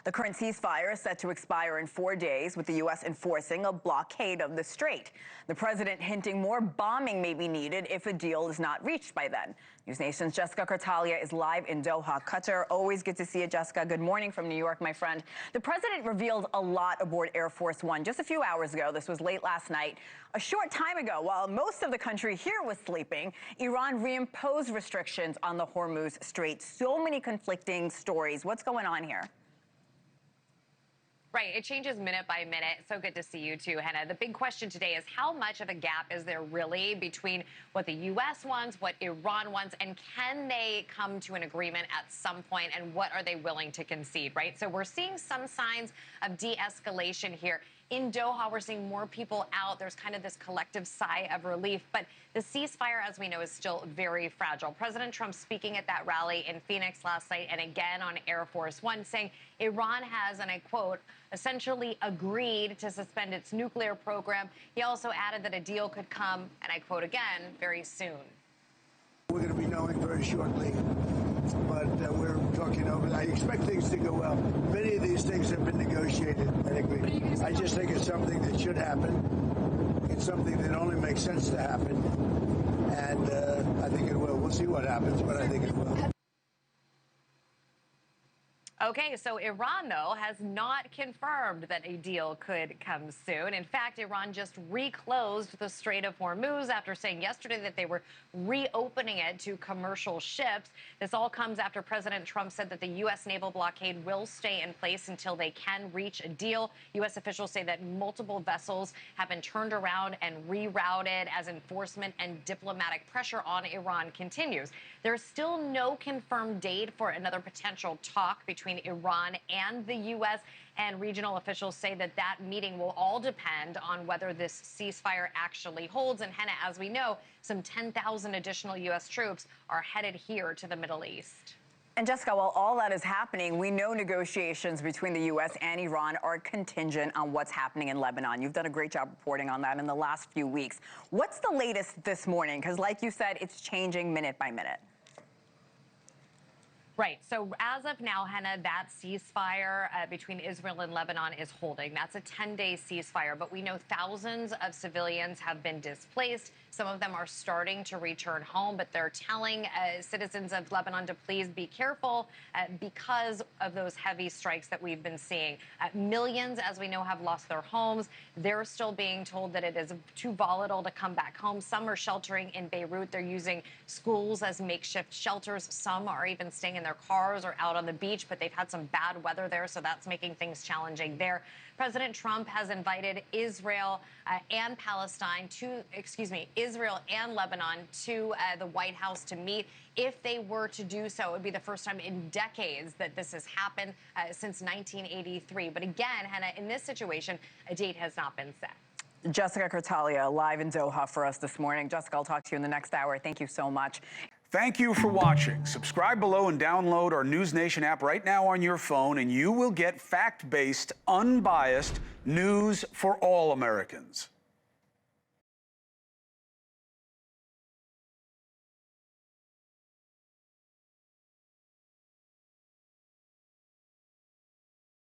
The current ceasefire is set to expire in 4 days, with the U.S. enforcing a blockade of the strait. The president hinting more bombing may be needed if a deal is not reached by then. NewsNation's Jessica Kartalia is live in Doha, Qatar. Always good to see you, Jessica. Good morning from New York, my friend. The president revealed a lot aboard Air Force One just a few hours ago. This was late last night. A short time ago, while most of the country here was sleeping, Iran reimposed restrictions on the Hormuz Strait. So many conflicting stories. What's going on here? Right, it changes minute by minute. So good to see you too, Hena. The big question today is how much of a gap is there really between what the U.S. wants, what Iran wants, and can they come to an agreement at some point, and what are they willing to concede, right? So we're seeing some signs of de-escalation here. In Doha, we're seeing more people out. There's kind of this collective sigh of relief. But the ceasefire, as we know, is still very fragile. President Trump speaking at that rally in Phoenix last night and again on Air Force One, saying Iran has, and I quote, essentially agreed to suspend its nuclear program. He also added that a deal could come, and I quote again, very soon. We're going to be knowing very shortly, but we're talking over. I expect things to go well. Many of these things have been negotiated and agreed. I just think it's something that should happen. It's something that only makes sense to happen, and I think it will. We'll see what happens, but I think it will. Okay, so Iran, though, has not confirmed that a deal could come soon. In fact, Iran just reclosed the Strait of Hormuz after saying yesterday that they were reopening it to commercial ships. This all comes after President Trump said that the U.S. naval blockade will stay in place until they can reach a deal. U.S. officials say that multiple vessels have been turned around and rerouted as enforcement and diplomatic pressure on Iran continues. There's still no confirmed date for another potential talk between Iran and the U.S., and regional officials say that that meeting will all depend on whether this ceasefire actually holds. And Hena, as we know, some 10,000 additional U.S. troops are headed here to the Middle East. And Jessica, while all that is happening, we know negotiations between the U.S. and Iran are contingent on what's happening in Lebanon. You've done a great job reporting on that in the last few weeks. What's the latest this morning? Because like you said, it's changing minute by minute. Right. So as of now, Hena, that ceasefire between Israel and Lebanon is holding. That's a 10-day ceasefire. But we know thousands of civilians have been displaced. Some of them are starting to return home, but they're telling citizens of Lebanon to please be careful because of those heavy strikes that we've been seeing. Millions, as we know, have lost their homes. They're still being told that it is too volatile to come back home. Some are sheltering in Beirut. They're using schools as makeshift shelters. Some are even staying in their cars or out on the beach, but they've had some bad weather there, so that's making things challenging there. President Trump has invited Israel and Israel and Lebanon to the White House to meet. If they were to do so, it would be the first time in decades that this has happened since 1983. But again, Hena, in this situation, a date has not been set. Jessica Kartalia, live in Doha for us this morning. Jessica, I'll talk to you in the next hour. Thank you so much. Thank you for watching. Subscribe below and download our NewsNation app right now on your phone, and you will get fact-based, unbiased news for all Americans.